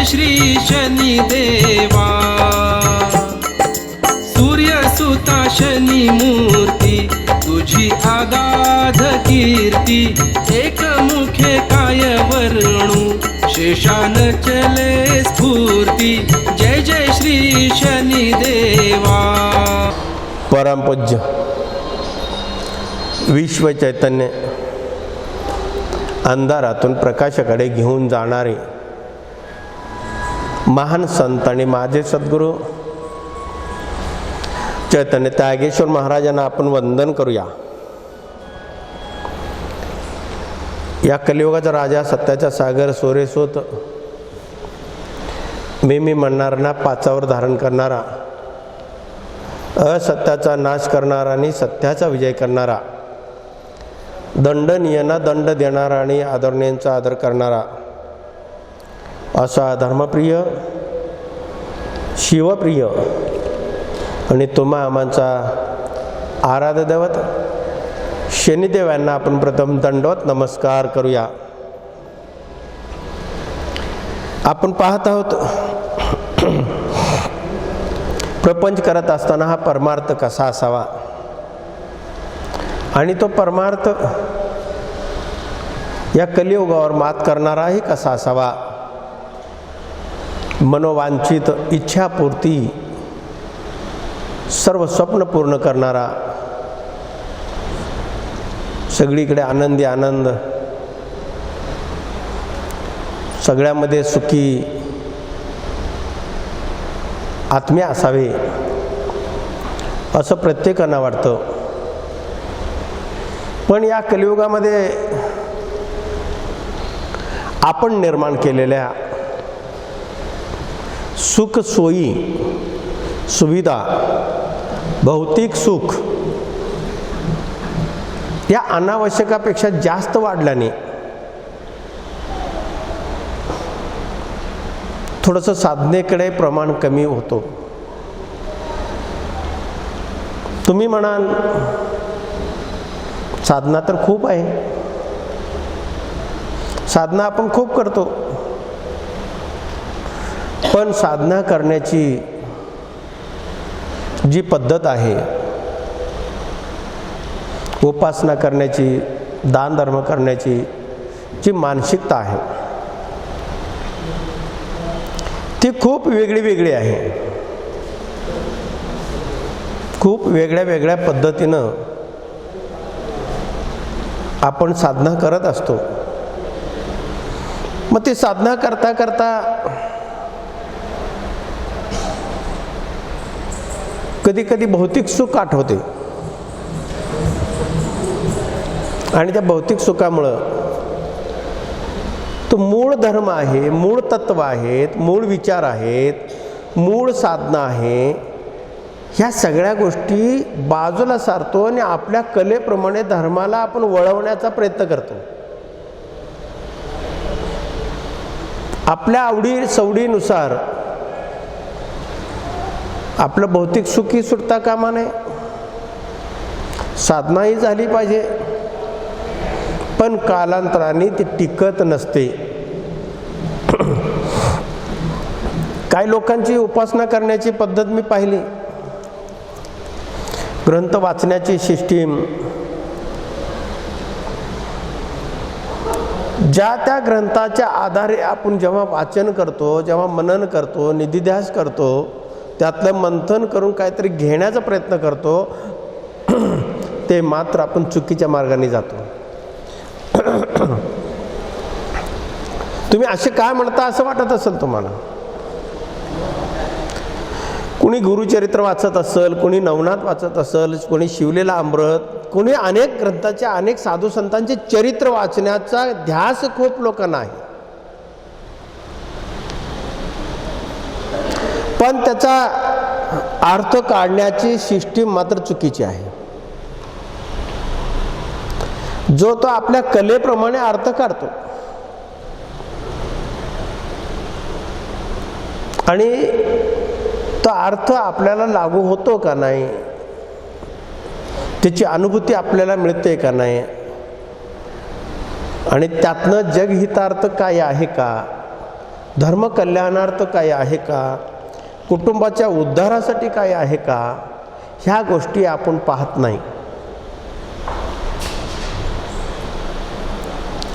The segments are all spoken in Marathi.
जय श्री शनिदेवा। सूर्यसुता शनी मूर्ती तुझी आगाध कीर्ती, एकमुखे काय वर्णू शेषान चले स्फूर्ती। जय जय श्री शनिदेवा। परमपूज्य विश्व चैतन्य अंधारातून प्रकाशाकडे घेऊन जाणारे महान संत आणि माझे सद्गुरू चैतन्य त्यागेश्वर महाराजांना आपण वंदन करूया। या कलियुगाचा राजा, सत्याचा सागर, सोरेसोत, मी म्हणणाऱ्यांना पाचावर धारण करणारा, असत्याचा नाश करणारा आणि सत्याचा विजय करणारा, दंडनीयांना दंड देणारा आणि आदरणीयांचा आदर करणारा असा धर्मप्रिय, शिवप्रिय आणि तुम्हा आमांचा आराध्य दैवत शनिदेव यांना आपण प्रथम दंडवत नमस्कार करूया। आपण पाहत आहोत प्रपंच करत असताना हा परमार्थ कसा असावा आणि तो परमार्थ या कलियुगावर मात करणाराही कसा असावा। मनोवांछित इच्छापूर्ती, सर्व स्वप्न पूर्ण करणारा, सगळीकडे आनंदी आनंद, सगळ्यामध्ये सुखी आत्म्य असावे असं प्रत्येकांना वाटतं। पण या कलियुगामध्ये आपण निर्माण केलेल्या सुख सोयी सुविधा, भौतिक सुख या अनावश्यकापेक्षा जास्त वाढल्याने थोडंसं साधनेकडे प्रमाण कमी होतो। तुम्ही म्हणाल साधना तर खूप आहे, साधना आपण खूप करतो, पण साधना करण्याची जी पद्धत आहे, उपासना करण्याची, दान धर्म करण्याची जी मानसिकता आहे ती खूप वेगळी वेगळी आहे। खूप वेगळ्या वेगळ्या पद्धतीनं आपण साधना करत असतो। मग ती साधना करता करता कधी कधी भौतिक सुख आठवते आणि त्या भौतिक सुखामुळं तो मूळ धर्म आहे, मूळ तत्व आहेत, मूळ विचार आहेत, मूळ साधना आहे, ह्या सगळ्या गोष्टी बाजूला सारतो आणि आपल्या कलेप्रमाणे धर्माला आपण वळवण्याचा प्रयत्न करतो। आपल्या आवडी सवडीनुसार आपलं भौतिक सुखी सुटता कामा नये, साधनाही झाली पाहिजे, पण कालांतराने ती टिकत नसते। काही लोकांची उपासना करण्याची पद्धत मी पाहिली, ग्रंथ वाचण्याची सिस्टीम, ज्या त्या ग्रंथाच्या आधारे आपण जेव्हा वाचन करतो, जेव्हा मनन करतो, निधिध्यास करतो, त्यातलं मंथन करून काहीतरी घेण्याचा प्रयत्न करतो, ते मात्र आपण चुकीच्या मार्गाने जातो। तुम्ही असे काय म्हणता असं वाटत असेल तुम्हाला। कुणी गुरुचरित्र वाचत असेल, कुणी नवनाथ वाचत असेल, कुणी शिवलेला अमृत, कुणी अनेक ग्रंथाचे, अनेक साधू संतांचे चरित्र वाचण्याचा ध्यास खूप लोकांना आहे, पण त्याचा अर्थ काढण्याची सिस्टीम मात्र चुकीची आहे। जो तो आपल्या कलेप्रमाणे अर्थ काढतो आणि तो अर्थ आपल्याला लागू होतो का नाही, त्याची अनुभूती आपल्याला मिळते का नाही, आणि त्यातनं जगहितार्थ काय आहे का, धर्म कल्याणार्थ काय आहे का, कुटुंबाच्या उद्धारासाठी काय आहे का, ह्या गोष्टी आपण पाहत नाही.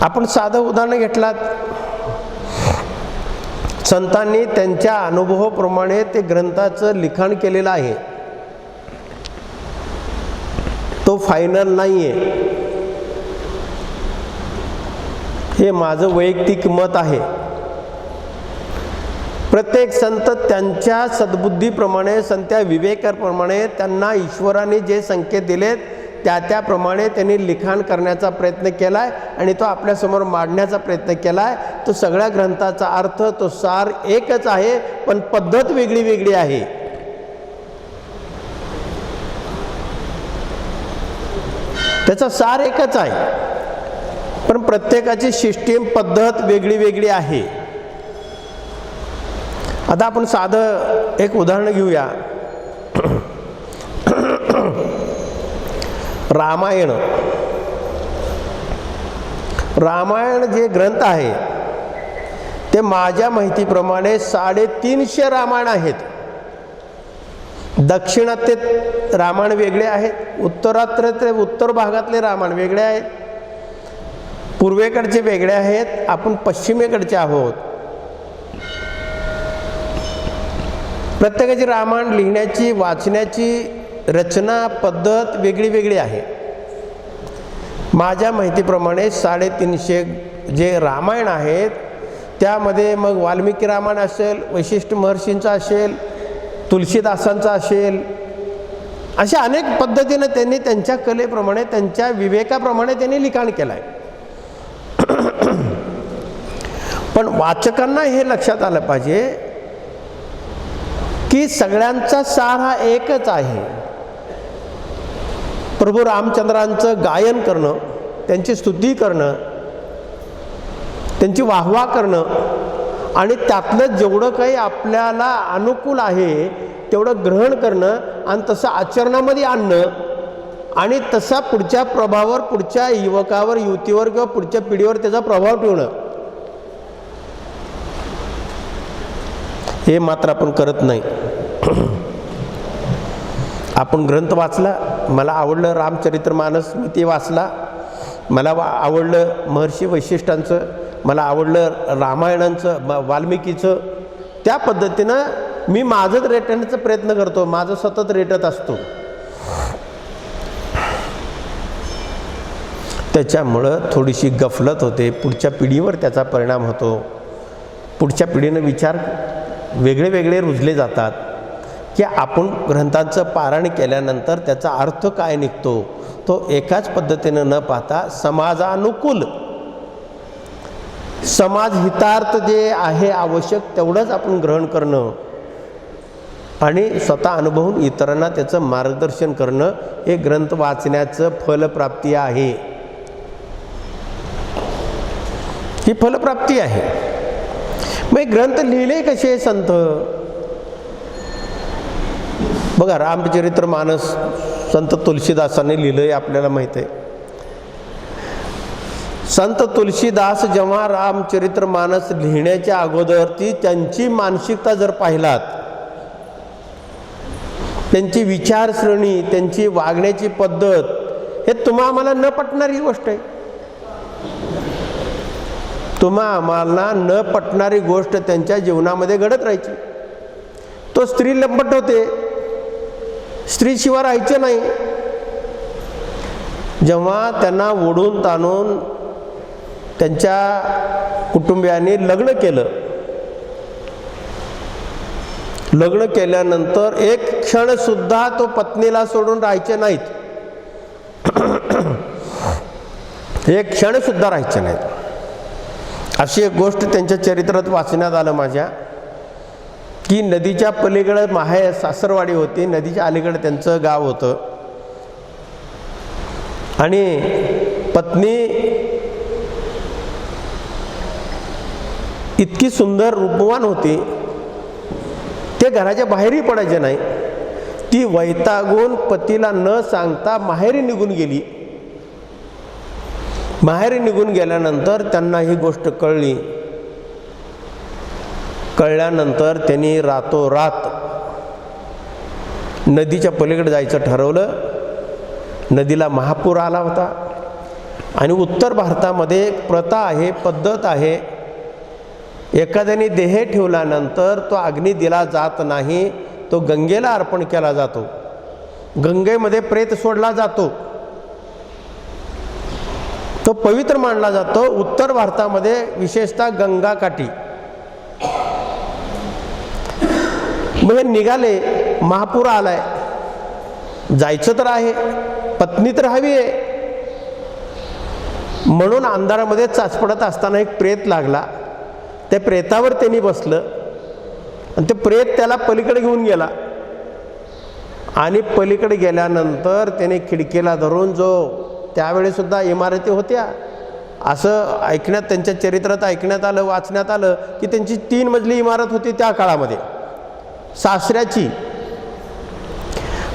आपण साधं उदाहरण घेतलात, संतांनी त्यांच्या अनुभवाप्रमाणे ते ग्रंथाचं लिखाण केलेलं आहे. तो फायनल नाही आहे, हे माझं वैयक्तिक मत आहे. प्रत्येक संत त्यांच्या सद्बुद्धीप्रमाणे, संत्या विवेकाप्रमाणे, त्यांना ईश्वराने जे संकेत दिलेत त्याप्रमाणे त्यांनी लिखाण करण्याचा प्रयत्न केला आहे आणि तो आपल्यासमोर मांडण्याचा प्रयत्न केला आहे. तो सगळ्या ग्रंथाचा अर्थ, तो सार एकच आहे, पण पद्धत वेगळी वेगळी आहे. त्याचा सार एकच आहे, पण प्रत्येकाची सिस्टीम, पद्धत वेगळी वेगळी आहे. आता आपण साधं एक उदाहरण घेऊया. रामायण जे ग्रंथ आहे ते माझ्या माहितीप्रमाणे 350 रामायण आहेत. दक्षिणात्य रामायण वेगळे आहेत, उत्तर भागातले रामायण वेगळे आहेत, पूर्वेकडचे वेगळे आहेत, आपण पश्चिमेकडचे आहोत. प्रत्येकाची रामायण लिहिण्याची, वाचण्याची रचना, पद्धत वेगळी वेगळी आहे. माझ्या माहितीप्रमाणे 350 जे रामायण आहेत त्यामध्ये मग वाल्मिकी रामायण असेल, वशिष्ठ महर्षींचा असेल, तुलसीदासांचा असेल, अशा अनेक पद्धतीनं त्यांनी त्यांच्या कलेप्रमाणे, त्यांच्या विवेकाप्रमाणे त्यांनी लिखाण केलं आहे. पण वाचकांना हे लक्षात आलं पाहिजे की सगळ्यांचा सार हा एकच आहे. प्रभू रामचंद्रांचं गायन करणं, त्यांची स्तुती करणं, त्यांची वाहवा करणं आणि त्यातलं जेवढं काही आपल्याला अनुकूल आहे तेवढं ग्रहण करणं आणि तसं आचरणामध्ये आणणं आणि तसा पुढच्या प्रभावावर, पुढच्या युवकावर, युवतीवर किंवा पुढच्या पिढीवर त्याचा प्रभाव ठेवणं, हे मात्र आपण करत नाही. आपण ग्रंथ वाचला, मला आवडलं रामचरित्रमानस, मी ते वाचला, मला आवडलं महर्षी वैशिष्ठांचं, मला आवडलं रामायणांचं, वाल्मिकीचं. त्या पद्धतीनं मी माझंच रेटण्याचा प्रयत्न करतो, माझं सतत रेटत असतो. त्याच्यामुळं थोडीशी गफलत होते, पुढच्या पिढीवर त्याचा परिणाम होतो. पुढच्या पिढीनं विचार वेगळे वेगळे रुजले जातात की आपण ग्रंथांचं पारायण केल्यानंतर त्याचा अर्थ काय निघतो तो एकाच पद्धतीनं न पाहता समाजानुकूल, समाज हितार्थ जे आहे आवश्यक तेवढंच आपण ग्रहण करणं आणि स्वतः अनुभवून इतरांना त्याचं मार्गदर्शन करणं हे ग्रंथ वाचण्याचं फलप्राप्ती आहे. ही फलप्राप्ती आहे. मग ग्रंथ लिहिले कसे संत? बघा, रामचरित्रमानस संत तुलसीदासांनी लिहिलंय, आपल्याला माहित आहे. संत तुलसीदास जेव्हा रामचरित्रमानस लिहिण्याच्या अगोदर ती त्यांची मानसिकता जर पाहिलात, त्यांची विचारसरणी, त्यांची वागण्याची पद्धत, हे तुम्हा आम्हाला न पटणारी गोष्ट आहे. तुम्हा आम्हाला न पटणारी गोष्ट त्यांच्या जीवनामध्ये घडत राहायची. तो स्त्री लंपट होते, स्त्रीशिवाय राहायचे नाही. जेव्हा त्यांना ओढून ताणून त्यांच्या कुटुंबियांनी लग्न केलं, लग्न केल्यानंतर एक क्षण सुद्धा तो पत्नीला सोडून राहायचे नाहीत. एक क्षण सुद्धा राहायचे नाहीत. अशी एक गोष्ट त्यांच्या चरित्रात वाचण्यात आलं माझ्या, की नदीच्या पलीकडे माहेर सासरवाडी होती, नदीच्या अलीकडे त्यांचं गाव होतं आणि पत्नी इतकी सुंदर रूपवान होती, ते घराच्या बाहेरही पडायचे नाही. ती वैतागून पतीला न सांगता माहेरी निघून गेली. माहेरी निघून गेल्यानंतर त्यांना ही गोष्ट कळली कळल्यानंतर त्यांनी रातोरात नदीच्या पलीकडे जायचं ठरवलं. नदीला महापूर आला होता आणि उत्तर भारतामध्ये एक प्रथा आहे, पद्धत आहे, एखाद्याने देह ठेवल्यानंतर तो अग्नी दिला जात नाही, तो गंगेला अर्पण केला जातो. गंगेमध्ये प्रेत सोडला जातो, तो पवित्र मानला जातो. उत्तर भारतामध्ये विशेषतः गंगाकाठी. मग हे निघाले, महापूर आलाय, जायचं तर आहे, पत्नी तर हवी आहे. म्हणून अंधारामध्ये चाचपडत असताना एक प्रेत लागला. त्या प्रेतावर त्यांनी बसलं आणि ते प्रेत त्याला पलीकडे घेऊन गेला. आणि पलीकडे गेल्यानंतर त्याने खिडकीला धरून, जो त्यावेळेसुद्धा इमारती होत्या, असं ऐकण्यात, त्यांच्या चरित्रात ऐकण्यात आलं, वाचण्यात आलं की त्यांची 3 मजली इमारत होती त्या काळामध्ये, सासऱ्याची.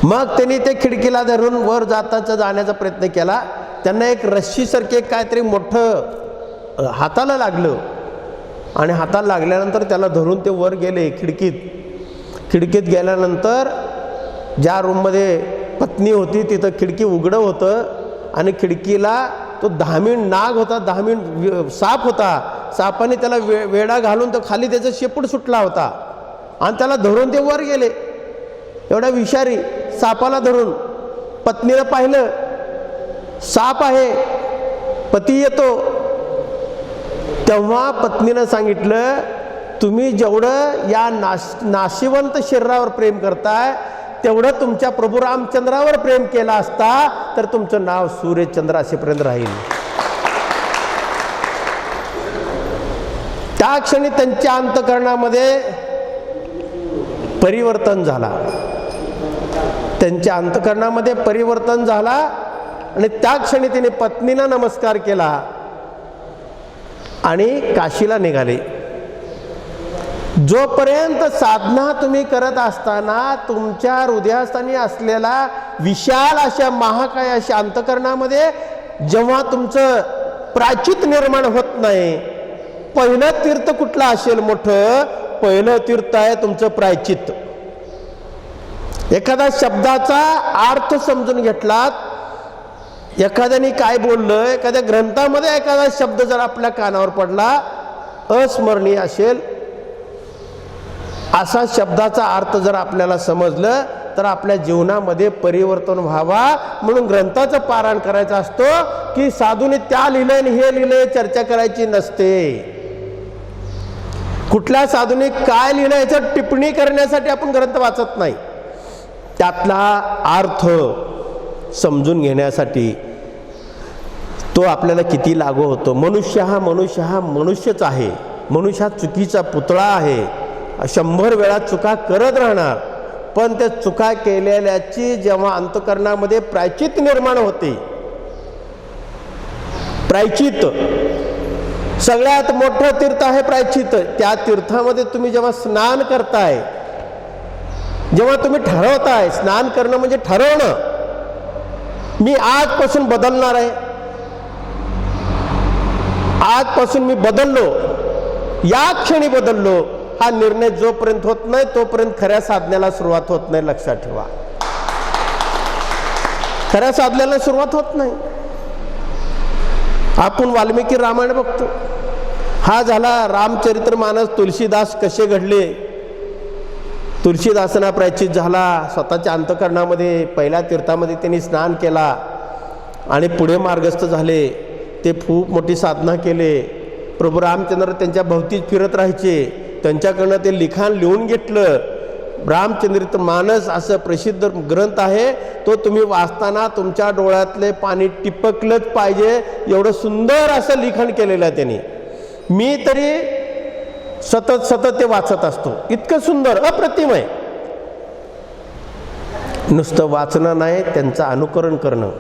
मग त्यांनी ते खिडकीला धरून वर जाण्याचा प्रयत्न केला. त्यांना एक रस्सीसारखे काहीतरी मोठं हाताला लागलं आणि हाताला लागल्यानंतर त्याला धरून ते वर गेले खिडकीत. खिडकीत गेल्यानंतर ज्या रूममध्ये पत्नी होती तिथं खिडकी उघडं होतं आणि खिडकीला तो 10 नाग होता, 10 साप होता. सापाने त्याला वेढा घालून तो खाली त्याचा शेपूट सुटला होता आणि त्याला धरून ते वर गेले. एवढा विषारी सापाला धरून. पत्नीला पाहिलं, साप आहे, पती येतो. तेव्हा पत्नीनं सांगितलं, तुम्ही जेवढं या नाशिवंत शरीरावर प्रेम करताय तेवढं तुमच्या प्रभू रामचंद्रावर प्रेम केला असता तर तुमचं नाव सूर्यचंद्र असेपर्यंत राहील. त्या क्षणी त्यांच्या अंतःकरणामध्ये परिवर्तन झाला. त्यांच्या अंतःकरणामध्ये परिवर्तन झाला आणि त्या क्षणी तिने पत्नीला नमस्कार केला आणि काशीला निघाले. जोपर्यंत साधना तुम्ही करत असताना तुमच्या हृदयस्थानी असलेला विशाल अशा महाकाय अशा अंतःकरणामध्ये जेव्हा तुमचं प्रायचित निर्माण होत नाही, पहिलं तीर्थ कुठलं असेल मोठं, पहिलं तीर्थ आहे तुमचं प्रायचित. एखाद्या शब्दाचा अर्थ समजून घेतलात, एखाद्याने काय बोललं, एखाद्या ग्रंथामध्ये एखादा शब्द जर आपल्या कानावर पडला, अस्मरणीय असेल, असा शब्दाचा अर्थ जर आपल्याला समजलं तर आपल्या जीवनामध्ये परिवर्तन व्हावा. म्हणून ग्रंथाचं पारायण करायचं असतो की साधूने त्या लिहिलंय आणि हे लिहिलंय चर्चा करायची नसते. कुठल्या साधूने काय लिहिलं याच्यावर टिप्पणी करण्यासाठी आपण ग्रंथ वाचत नाही, त्यातला अर्थ समजून घेण्यासाठी तो आपल्याला किती लागू होतो. मनुष्य हा मनुष्यच आहे. मनुष्य हा चुकीचा पुतळा आहे, 100 वेळा चुका करत राहणार. पण त्या चुका केलेल्याची जेव्हा अंतःकरणामध्ये प्रायचित निर्माण होते, प्रायचित सगळ्यात मोठं तीर्थ आहे प्रायचित. त्या तीर्थामध्ये तुम्ही जेव्हा स्नान करताय, जेव्हा तुम्ही ठरवताय, स्नान करणं म्हणजे ठरवणं, मी आजपासून बदलणार आहे, आजपासून मी बदललो, या क्षणी बदललो, हा निर्णय जोपर्यंत होत नाही तोपर्यंत खऱ्या साधनेला सुरुवात होत नाही. लक्षात ठेवा, खऱ्या साधनेला सुरुवात होत नाही. आपण वाल्मिकी रामायण बघतो, हा झाला रामचरित्रमानस. तुलसीदास कसे घडले, तुलसीदासांना प्रायचित झाला, स्वतःच्या अंतःकरणामध्ये पहिल्या तीर्थामध्ये त्यांनी स्नान केला आणि पुढे मार्गस्थ झाले. ते खूप मोठी साधना केले. प्रभू रामचंद्र त्यांच्या भोवतीच फिरत राहायचे. त्यांच्याकडनं ते लिखाण लिहून घेतलं. रामचरितमानस असं प्रसिद्ध ग्रंथ आहे, तो तुम्ही वाचताना तुमच्या डोळ्यातले पाणी टिपकलंच पाहिजे, एवढं सुंदर असं लिखाण केलेलं आहे त्यांनी. मी तरी सतत ते वाचत असतो. इतकं सुंदर, अप्रतिम आहे. नुसतं वाचणं नाही, त्यांचं अनुकरण करणं,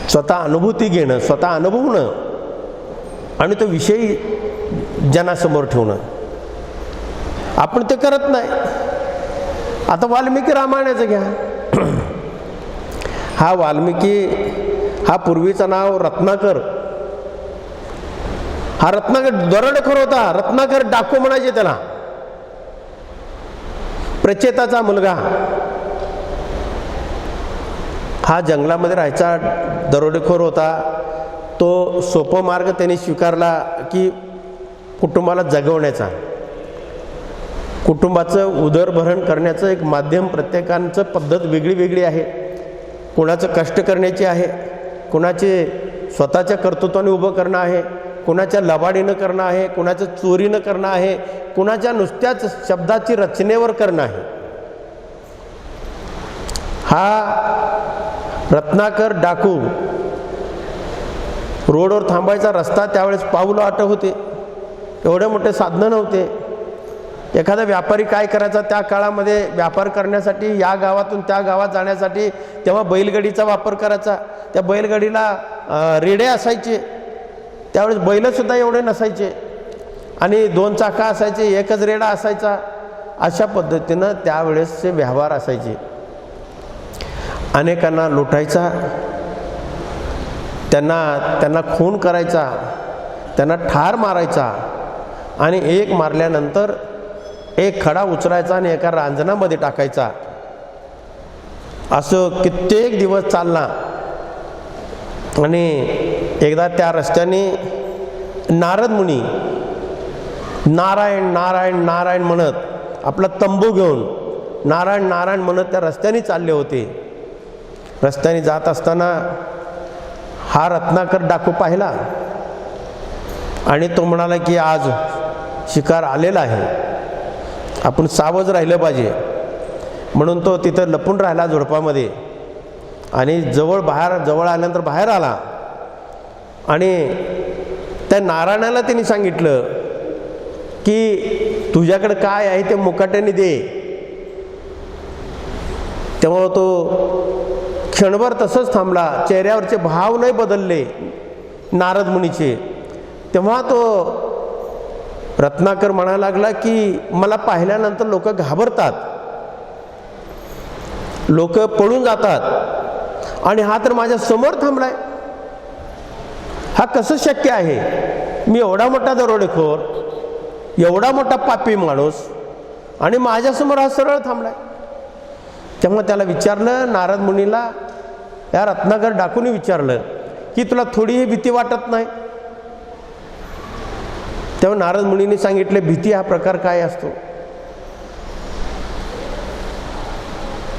स्वतः अनुभूती घेणं, स्वतः अनुभवणं आणि तो विषय जनासमोर ठेवणं. आपण ते करत नाही. आता वाल्मिकी रामायणाचं घ्या. हा वाल्मिकी, हा पूर्वीचं नाव रत्नाकर. हा रत्नाकर दरोडेखोर होता, रत्नाकर डाकू म्हणायचे त्याला. प्रचेताचा मुलगा हा जंगलामध्ये राहायचा, दरोडेखोर होता. तो सोपा मार्ग त्याने स्वीकारला की कुटुंबाला जगवण्याचा, कुटुंबाचं उदरभरण करण्याचं एक माध्यम. प्रत्येकांचं पद्धत वेगळी वेगळी आहे. कोणाचं कष्ट करण्याची आहे, कोणाचे स्वतःच्या कर्तृत्वाने उभं करणं आहे, कोणाच्या लबाडीनं करणं आहे, कोणाचं चोरीनं करणं आहे, कोणाच्या नुसत्याच शब्दाची रचनेवर करणं आहे. हा रत्नाकर डाकू रोडवर थांबायचा रस्ता त्यावेळेस पाऊलं वाटत होते, एवढे मोठे साधनं नव्हते. एखादा व्यापारी काय करायचा त्या काळामध्ये, व्यापार करण्यासाठी या गावातून त्या गावात जाण्यासाठी तेव्हा बैलगाडीचा वापर करायचा. त्या बैलगाडीला रेडे असायचे, त्यावेळेस बैलसुद्धा एवढे नसायचे आणि 2 चाका असायचे, एकच रेडा असायचा. अशा पद्धतीनं त्यावेळेसचे व्यवहार असायचे. अनेकांना लुटायचा, त्यांना खून करायचा, त्यांना ठार मारायचा आणि एक मारल्यानंतर एक खडा उचलायचा आणि एका रांजणामध्ये टाकायचा. असं कित्येक दिवस चालला आणि एकदा त्या रस्त्याने नारद मुनी नारायण नारायण नारायण म्हणत आपला तंबू घेऊन नारायण नारायण म्हणत त्या रस्त्याने चालले होते. रस्त्याने जात असताना हा रत्नाकर डाकू पाहिला आणि तो म्हणाला की आज शिकार आलेला आहे, आपण सावध राहिलं पाहिजे. म्हणून तो तिथं लपून राहिला झुडपामध्ये आणि जवळ आल्यानंतर बाहेर आला आणि त्या नारायणाला त्यांनी सांगितलं की तुझ्याकडे काय आहे ते मुकाट्याने दे. तेव्हा तो क्षणभर तसंच थांबला, चेहऱ्यावरचे भाव नाही बदलले नारद मुनीचे. तेव्हा तो रत्नाकर म्हणायला लागला की मला पाहिल्यानंतर लोक घाबरतात, लोक पळून जातात आणि हा तर माझ्या समोर थांबलाय. हा कसं शक्य आहे? मी एवढा मोठा दरोडेखोर, एवढा मोठा पापी माणूस आणि माझ्यासमोर हा सरळ थांबलाय. तेव्हा त्याला विचारलं, नारद मुनीला या रत्नाकर डाकूने विचारलं की तुला थोडीही भीती वाटत नाही? तेव्हा नारद मुनीने सांगितले, भीती हा प्रकार काय असतो?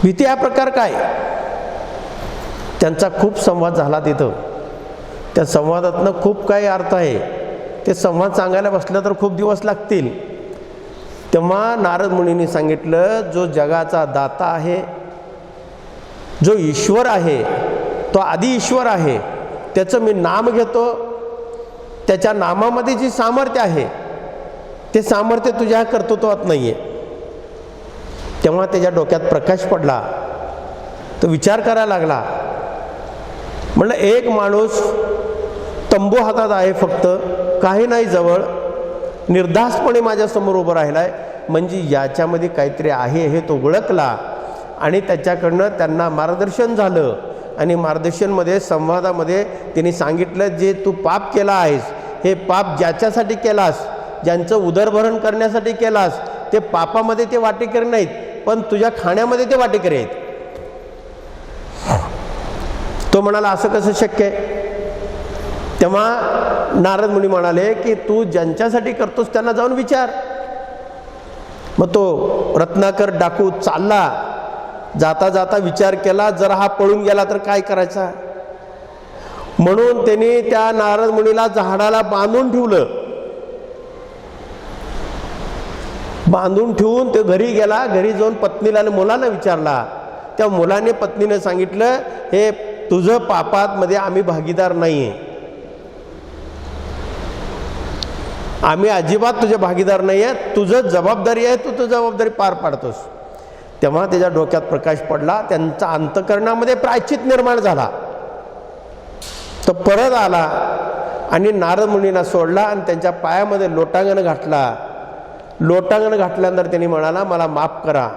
भीती हा प्रकार काय? त्यांचा खूप संवाद झाला तिथं. त्या संवादातनं खूप काही अर्थ आहे. ते संवाद सांगायला बसलं तर खूप दिवस लागतील. तेव्हा नारद मुनीने सांगितलं, जो जगाचा दाता आहे, जो ईश्वर आहे, तो आदि ईश्वर आहे, त्याचं मी नाम घेतो. त्याच्या नामामध्ये जी सामर्थ्य आहे ते सामर्थ्य तुझ्या कर्तृत्वात नाही आहे. तेव्हा त्याच्या डोक्यात प्रकाश पडला. तो विचार करायला लागला. म्हणलं, एक माणूस तंबू हातात आहे, फक्त काही नाही जवळ, निर्धास्तपणे माझ्यासमोर उभं राहिलाय, म्हणजे याच्यामध्ये काहीतरी आहे हे तो ओळखला आणि त्याच्याकडनं त्यांना मार्गदर्शन झालं. आणि मार्गदर्शनमध्ये संवादामध्ये त्यांनी सांगितलं, जे तू पाप केला आहेस, हे पाप ज्याच्यासाठी केलास, ज्यांचं उदरभरण करण्यासाठी केलास, ते पापामध्ये ते वाटेकरी नाहीत, पण तुझ्या खाण्यामध्ये ते वाटेकरी आहेत. तो म्हणाला, असं कसं शक्य आहे? तेव्हा नारद मुनी म्हणाले की तू ज्यांच्यासाठी करतोस त्यांना जाऊन विचार. मग तो रत्नाकर डाकू चालला. जाता जाता विचार केला, जर हा पळून गेला तर काय करायचा? म्हणून त्यांनी त्या नारद मुनीला झाडाला बांधून ठेवलं. बांधून ठेवून ते घरी गेला. घरी जाऊन पत्नीला आणि मुलाला विचारला. त्या मुलाने पत्नीने सांगितलं, हे तुझं पापात मध्ये आम्ही भागीदार नाहीये, आम्ही अजिबात तुझे भागीदार नाही आहे, तुझं जबाबदारी आहे, तू जबाबदारी पार पाडतोस. तेव्हा त्याच्या डोक्यात प्रकाश पडला. त्यांचा अंतःकरणामध्ये प्रायश्चित निर्माण झाला. तो परत आला आणि नारद मुनीला सोडला आणि त्यांच्या पायामध्ये लोटांगण घातला. लोटांगण घातल्यानंतर त्यांनी म्हणाला, मला माफ करा,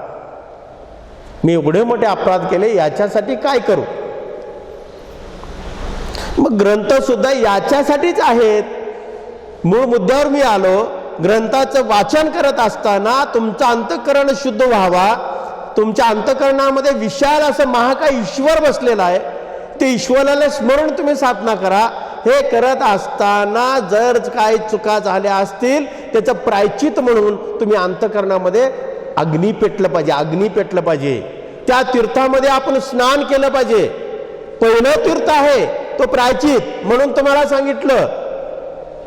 मी एवढे मोठे अपराध केले, याच्यासाठी काय करू? मग ग्रंथ सुद्धा याच्यासाठीच आहेत मूळ मुद्द्यावर मी आलो. ग्रंथाचं वाचन करत असताना तुमचं अंतःकरण शुद्ध व्हावा. तुमच्या अंतःकरणामध्ये विशाल असं महाकाय ईश्वर बसलेला आहे. ते ईश्वराला स्मरण तुम्ही साधना करा. हे करत असताना जर काही चुका झाल्या असतील त्याचं प्रायश्चित म्हणून तुम्ही अंतःकरणामध्ये अग्नी पेटलं पाहिजे. अग्नी पेटलं पाहिजे. त्या तीर्थामध्ये आपण स्नान केलं पाहिजे. पहिलं तीर्थ आहे तो प्रायश्चित म्हणून तुम्हाला सांगितलं.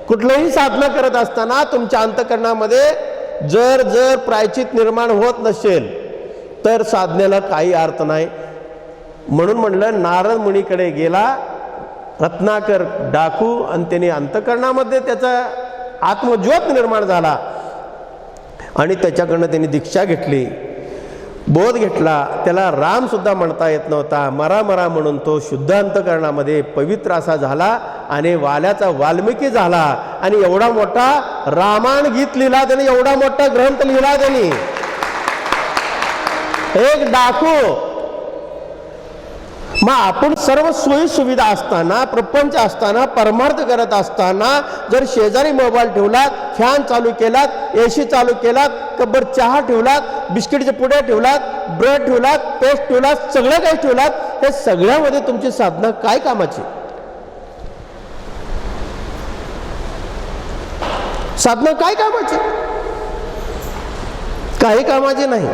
कुठलंही साधना करत असताना तुमच्या अंतःकरणामध्ये जर जर प्रायश्चित निर्माण होत नसेल तर साधनेला काही अर्थ नाही. म्हणून म्हणलं नारद मुनीकडे गेला रत्नाकर डाकू आणि त्याने अंतःकरणामध्ये त्याचा आत्मज्योत निर्माण झाला आणि त्याच्याकडनं त्यांनी दीक्षा घेतली, बोध घेतला. त्याला राम सुद्धा म्हणता येत नव्हता. मरा मरा म्हणून तो शुद्ध अंतःकरणामध्ये पवित्र असा झाला आणि वाल्याचा वाल्मिकी झाला. आणि एवढा मोठा रामायण गीत लिहिला त्याने, एवढा मोठा ग्रंथ लिहिला त्यांनी. एक डाकू. मग आपण सर्व सोयी सुविधा असताना, प्रपंच असताना, परमार्थ करत असताना जर शेजारी मोबाईल ठेवलात, फॅन चालू केलात, एसी चालू केलात, कब्बर चहा ठेवलात, बिस्किटचे पुडे ठेवलात, ब्रेड ठेवलात, पेस्ट ठेवलात, सगळं काही ठेवलात, हे सगळ्यामध्ये तुमची साधना काय कामाची? साधना काय कामाची? काही कामाची नाही.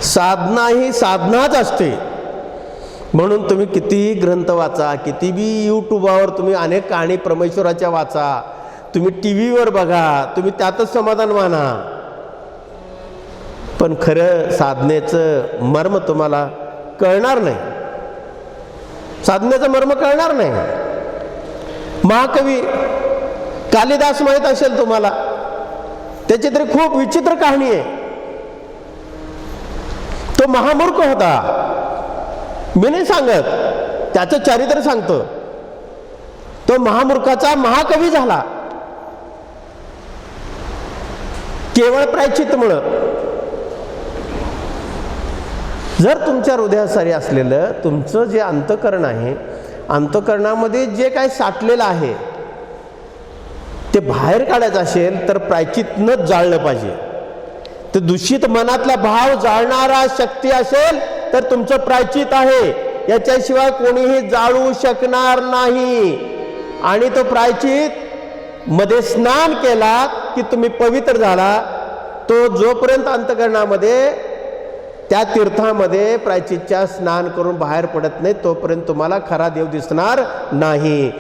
साधना ही साधनाच असते. म्हणून तुम्ही कितीही ग्रंथ वाचा, किती बी यूट्यूबावर तुम्ही अनेक कहाणी परमेश्वराच्या वाचा, तुम्ही टी व्हीवर बघा, तुम्ही त्यातच समाधान माना, पण खरं साधनेचं मर्म तुम्हाला कळणार नाही. साधनेचं मर्म कळणार नाही. महाकवी कालिदास माहीत असेल तुम्हाला, त्याची तरी खूप विचित्र कहाणी आहे. तो महामूर्ख होता. मी नाही सांगत, त्याचं चरित्र सांगतो. तो महामूर्खाचा महाकवी झाला केवळ प्रायश्चित्तमुळं. जर तुमच्या हृदयासारी असलेलं तुमचं जे अंतःकरण आहे, अंतःकरणामध्ये जे काही साठलेलं आहे ते बाहेर काढायचं असेल तर प्रायश्चित्तनंच जाळलं पाहिजे. ते दूषित मनातला भाव जाळणारा शक्ती असेल तर तुमचं प्रायश्चित आहे. याच्याशिवाय कोणीही जाळू शकणार नाही. आणि तो प्रायश्चित मध्ये स्नान केला की तुम्ही पवित्र झाला. तो जोपर्यंत अंतःकरणामध्ये त्या तीर्थामध्ये प्रायश्चितच्या स्नान करून बाहेर पडत नाही तोपर्यंत तुम्हाला खरा देव दिसणार नाही.